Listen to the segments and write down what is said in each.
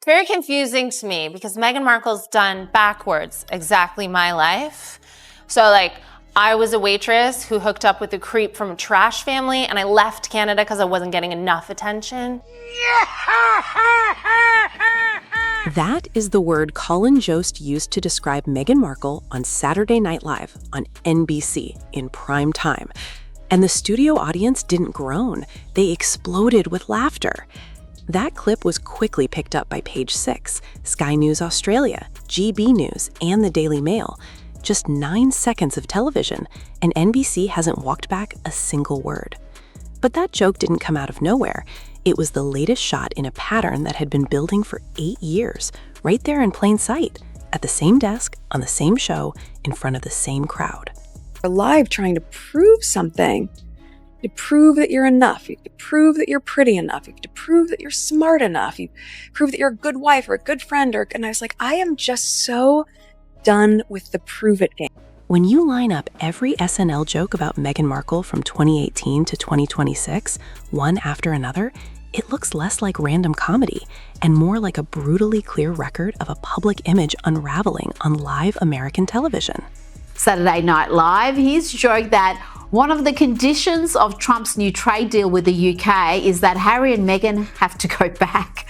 Very confusing to me because Meghan Markle's done backwards exactly my life. So like, I was a waitress who hooked up with a creep from a trash family, and I left Canada because I wasn't getting enough attention. That is the word Colin Jost used to describe Meghan Markle on Saturday Night Live on NBC in prime time. And the studio audience didn't groan. They exploded with laughter. That clip was quickly picked up by Page Six, Sky News Australia, GB News, and the Daily Mail. Just 9 seconds of television, and NBC hasn't walked back a single word. But that joke didn't come out of nowhere. It was the latest shot in a pattern that had been building for 8 years, right there in plain sight, at the same desk, on the same show, in front of the same crowd. You're live trying to prove something. You have to prove that you're enough. You have to prove that you're pretty enough. You have to prove that you're smart enough. You prove that you're a good wife or a good friend. And I was like, I am just so done with the prove it game. When you line up every SNL joke about Meghan Markle from 2018 to 2026, one after another, it looks less like random comedy and more like a brutally clear record of a public image unraveling on live American television. Saturday Night Live, here's a joke that one of the conditions of Trump's new trade deal with the UK is that Harry and Meghan have to go back.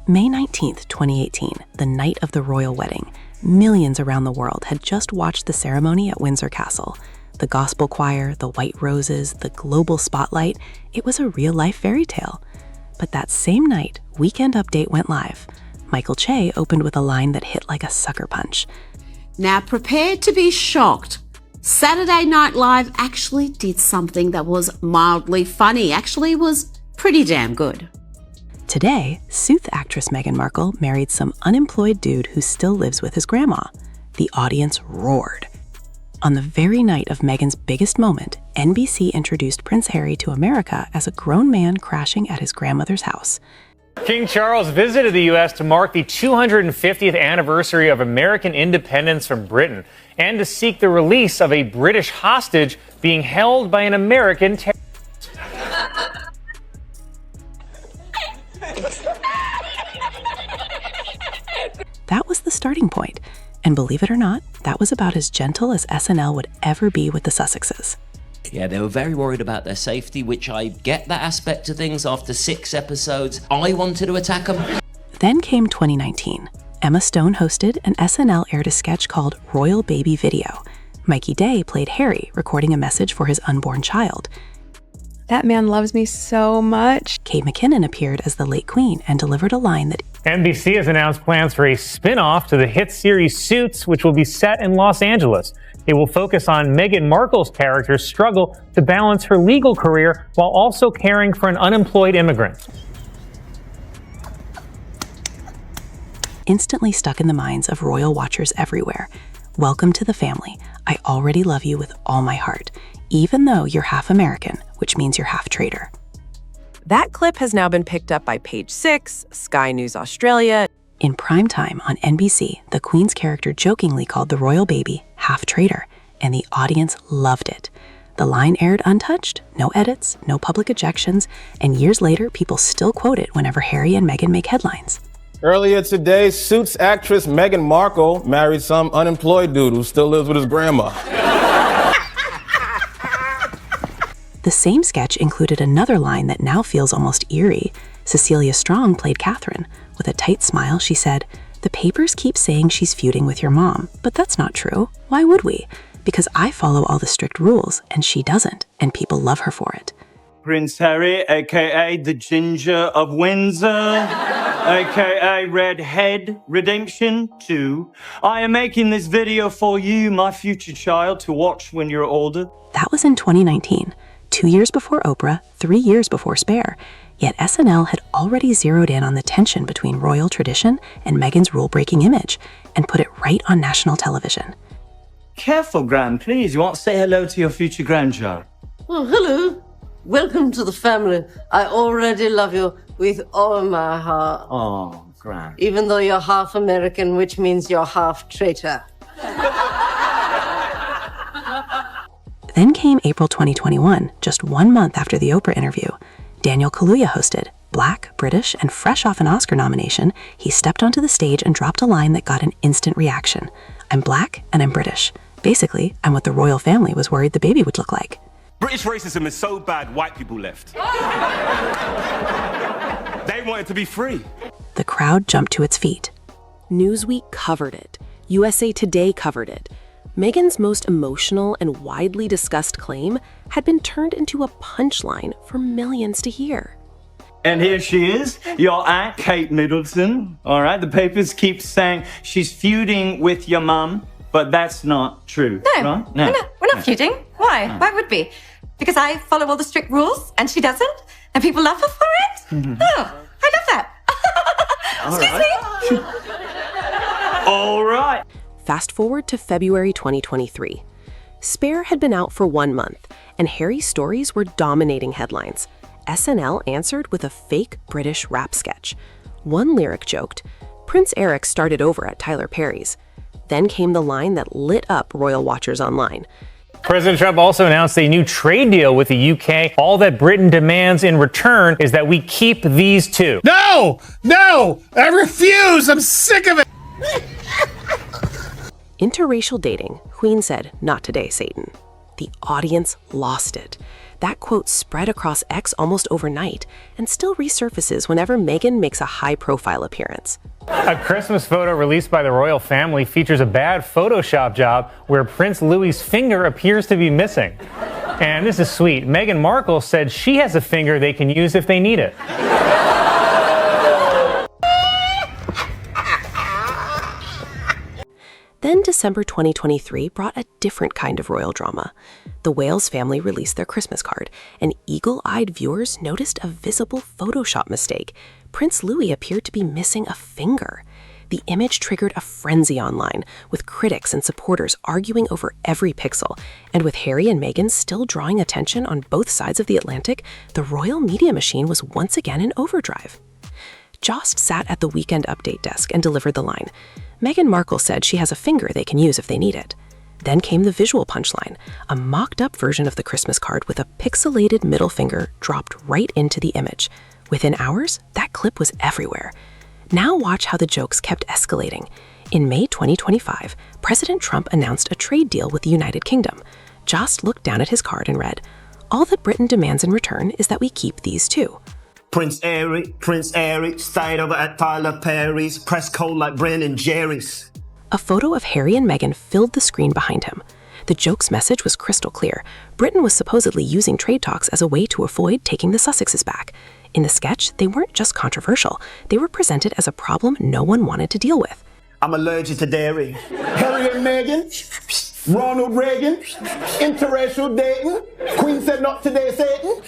May 19th, 2018, the night of the royal wedding, millions around the world had just watched the ceremony at Windsor Castle. The gospel choir, the white roses, the global spotlight, it was a real-life fairy tale. But that same night, Weekend Update went live. Michael Che opened with a line that hit like a sucker punch. Now prepare to be shocked. Saturday Night Live actually did something that was mildly funny, actually was pretty damn good. Today, Sooth actress Meghan Markle married some unemployed dude who still lives with his grandma. The audience roared. On the very night of Meghan's biggest moment, NBC introduced Prince Harry to America as a grown man crashing at his grandmother's house. King Charles visited the U.S. to mark the 250th anniversary of American independence from Britain and to seek the release of a British hostage being held by an American terrorist. That was the starting point. And believe it or not, that was about as gentle as SNL would ever be with the Sussexes. Yeah, they were very worried about their safety, which I get that aspect of things. After 6 episodes, I wanted to attack them. Then came 2019. Emma Stone hosted, and SNL aired a sketch called Royal Baby Video. Mikey Day played Harry, recording a message for his unborn child. That man loves me so much. Kate McKinnon appeared as the late queen and delivered a line that NBC has announced plans for a spin-off to the hit series Suits, which will be set in Los Angeles. It will focus on Meghan Markle's character's struggle to balance her legal career while also caring for an unemployed immigrant. Instantly stuck in the minds of royal watchers everywhere. Welcome to the family. I already love you with all my heart, even though you're half American, which means you're half traitor. That clip has now been picked up by Page Six, Sky News Australia. In prime time on NBC, the Queen's character jokingly called the royal baby half traitor, and the audience loved it. The line aired untouched, no edits, no public ejections, and years later, people still quote it whenever Harry and Meghan make headlines. Earlier today, Suits actress Meghan Markle married some unemployed dude who still lives with his grandma. The same sketch included another line that now feels almost eerie. Cecilia Strong played Catherine. With a tight smile, she said, "The papers keep saying she's feuding with your mom, but that's not true. Why would we? Because I follow all the strict rules, and she doesn't, and people love her for it." Prince Harry, a.k.a. the Ginger of Windsor, a.k.a. Redhead Redemption 2. I am making this video for you, my future child, to watch when you're older. That was in 2019, 2 years before Oprah, 3 years before Spare. Yet SNL had already zeroed in on the tension between royal tradition and Meghan's rule-breaking image and put it right on national television. Careful, Gran, please. You want to say hello to your future grandchild? Oh, hello. Welcome to the family. I already love you with all my heart. Oh, Gran. Even though you're half American, which means you're half traitor. Then came April 2021, just 1 month after the Oprah interview. Daniel Kaluuya hosted. Black, British, and fresh off an Oscar nomination, he stepped onto the stage and dropped a line that got an instant reaction. "I'm Black and I'm British. Basically, I'm what the royal family was worried the baby would look like." British racism is so bad, white people left. They wanted to be free. The crowd jumped to its feet. Newsweek covered it. USA Today covered it. Meghan's most emotional and widely discussed claim had been turned into a punchline for millions to hear. And here she is, your Aunt Kate Middleton. All right, the papers keep saying she's feuding with your mum, but that's not true. No, right? we're not feuding. Why? Why would we? Because I follow all the strict rules and she doesn't? And people love her for it? Mm-hmm. Oh, I love that. Excuse me. All right. Fast forward to February 2023. Spare had been out for 1 month, and Harry's stories were dominating headlines. SNL answered with a fake British rap sketch. One lyric joked, "Prince Eric started over at Tyler Perry's." Then came the line that lit up royal watchers online. President Trump also announced a new trade deal with the UK. All that Britain demands in return is that we keep these two. No! No! I refuse! I'm sick of it! Interracial dating, Queen said, "Not today, Satan." The audience lost it. That quote spread across X almost overnight and still resurfaces whenever Meghan makes a high-profile appearance. A Christmas photo released by the royal family features a bad Photoshop job where Prince Louis's finger appears to be missing. And this is sweet. Meghan Markle said she has a finger they can use if they need it. Then December 2023 brought a different kind of royal drama. The Wales family released their Christmas card, and eagle-eyed viewers noticed a visible Photoshop mistake. Prince Louis appeared to be missing a finger. The image triggered a frenzy online, with critics and supporters arguing over every pixel. And with Harry and Meghan still drawing attention on both sides of the Atlantic, the royal media machine was once again in overdrive. Jost sat at the Weekend Update desk and delivered the line. Meghan Markle said she has a finger they can use if they need it. Then came the visual punchline, a mocked-up version of the Christmas card with a pixelated middle finger dropped right into the image. Within hours, that clip was everywhere. Now watch how the jokes kept escalating. In May 2025, President Trump announced a trade deal with the United Kingdom. Jost looked down at his card and read, "All that Britain demands in return is that we keep these two." Prince Eric, stayed over at Tyler Perry's, press cold like Bren and Jerry's. A photo of Harry and Meghan filled the screen behind him. The joke's message was crystal clear. Britain was supposedly using trade talks as a way to avoid taking the Sussexes back. In the sketch, they weren't just controversial. They were presented as a problem no one wanted to deal with. I'm allergic to dairy. Harry and Meghan, Ronald Reagan, interracial dating, Queen said not today, Satan.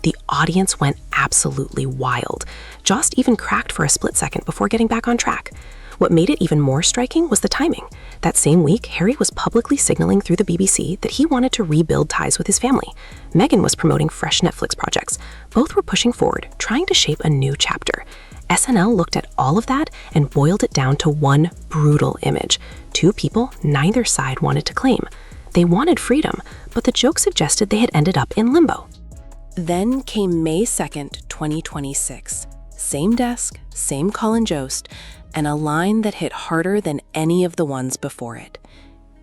The audience went absolutely wild. Jost even cracked for a split second before getting back on track. What made it even more striking was the timing. That same week, Harry was publicly signaling through the BBC that he wanted to rebuild ties with his family. Meghan was promoting fresh Netflix projects. Both were pushing forward, trying to shape a new chapter. SNL looked at all of that and boiled it down to one brutal image. Two people neither side wanted to claim. They wanted freedom, but the joke suggested they had ended up in limbo. Then came May 2nd, 2026. Same desk, same Colin Jost, and a line that hit harder than any of the ones before it.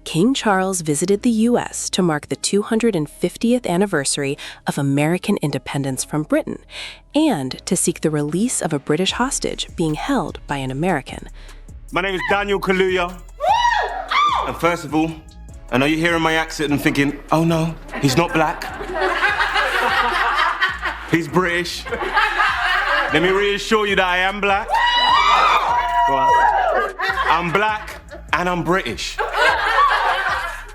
King Charles visited the U.S. to mark the 250th anniversary of American independence from Britain, and to seek the release of a British hostage being held by an American. My name is Daniel Kaluuya. And first of all, I know you're hearing my accent and thinking, oh no, he's not black. He's British. Let me reassure you that I am black. I'm black and I'm British.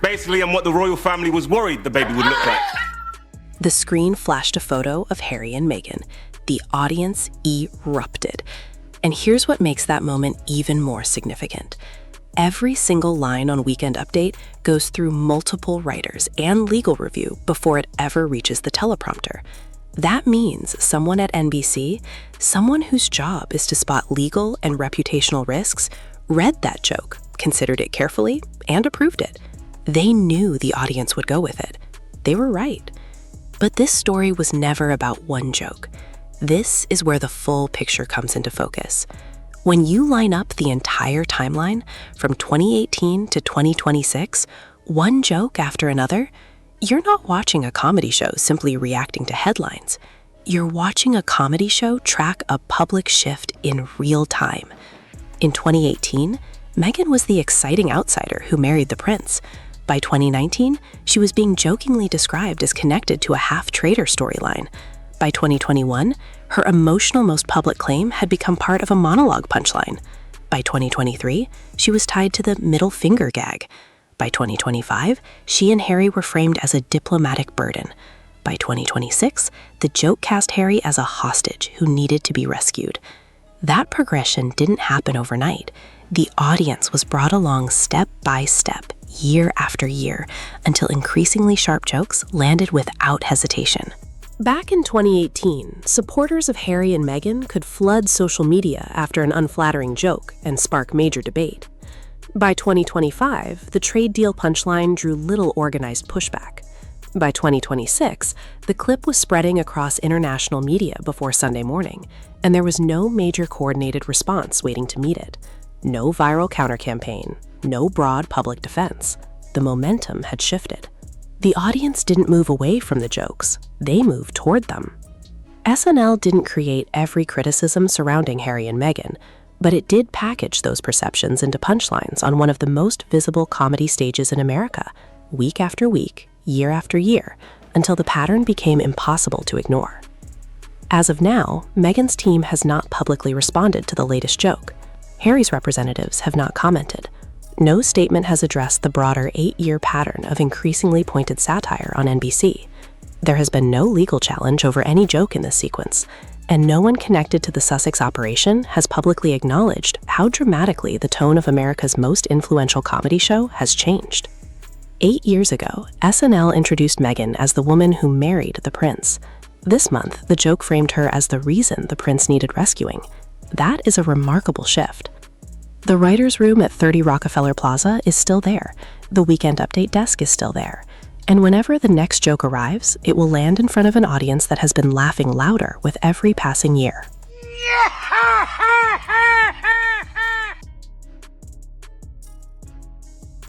Basically, I'm what the royal family was worried the baby would look like. The screen flashed a photo of Harry and Meghan. The audience erupted. And here's what makes that moment even more significant. Every single line on Weekend Update goes through multiple writers and legal review before it ever reaches the teleprompter. That means someone at NBC, someone whose job is to spot legal and reputational risks, read that joke, considered it carefully, and approved it. They knew the audience would go with it. They were right. But this story was never about one joke. This is where the full picture comes into focus. When you line up the entire timeline from 2018 to 2026, one joke after another, you're not watching a comedy show simply reacting to headlines. You're watching a comedy show track a public shift in real time. In 2018, Meghan was the exciting outsider who married the prince. By 2019, she was being jokingly described as connected to a half-traitor storyline. By 2021, her emotional most public claim had become part of a monologue punchline. By 2023, she was tied to the middle finger gag. By 2025, she and Harry were framed as a diplomatic burden. By 2026, the joke cast Harry as a hostage who needed to be rescued. That progression didn't happen overnight. The audience was brought along step by step, year after year, until increasingly sharp jokes landed without hesitation. Back in 2018, supporters of Harry and Meghan could flood social media after an unflattering joke and spark major debate. By 2025, the trade deal punchline drew little organized pushback. By 2026, the clip was spreading across international media before Sunday morning, and there was no major coordinated response waiting to meet it. No viral counter-campaign, no broad public defense. The momentum had shifted. The audience didn't move away from the jokes, they moved toward them. SNL didn't create every criticism surrounding Harry and Meghan, but it did package those perceptions into punchlines on one of the most visible comedy stages in America, week after week, year after year, until the pattern became impossible to ignore. As of now, Meghan's team has not publicly responded to the latest joke. Harry's representatives have not commented. No statement has addressed the broader 8-year pattern of increasingly pointed satire on NBC. There has been no legal challenge over any joke in this sequence, and no one connected to the Sussex operation has publicly acknowledged how dramatically the tone of America's most influential comedy show has changed. 8 years ago, SNL introduced Meghan as the woman who married the prince. This month, the joke framed her as the reason the prince needed rescuing. That is a remarkable shift. The writer's room at 30 Rockefeller Plaza is still there. The Weekend Update desk is still there. And whenever the next joke arrives, it will land in front of an audience that has been laughing louder with every passing year.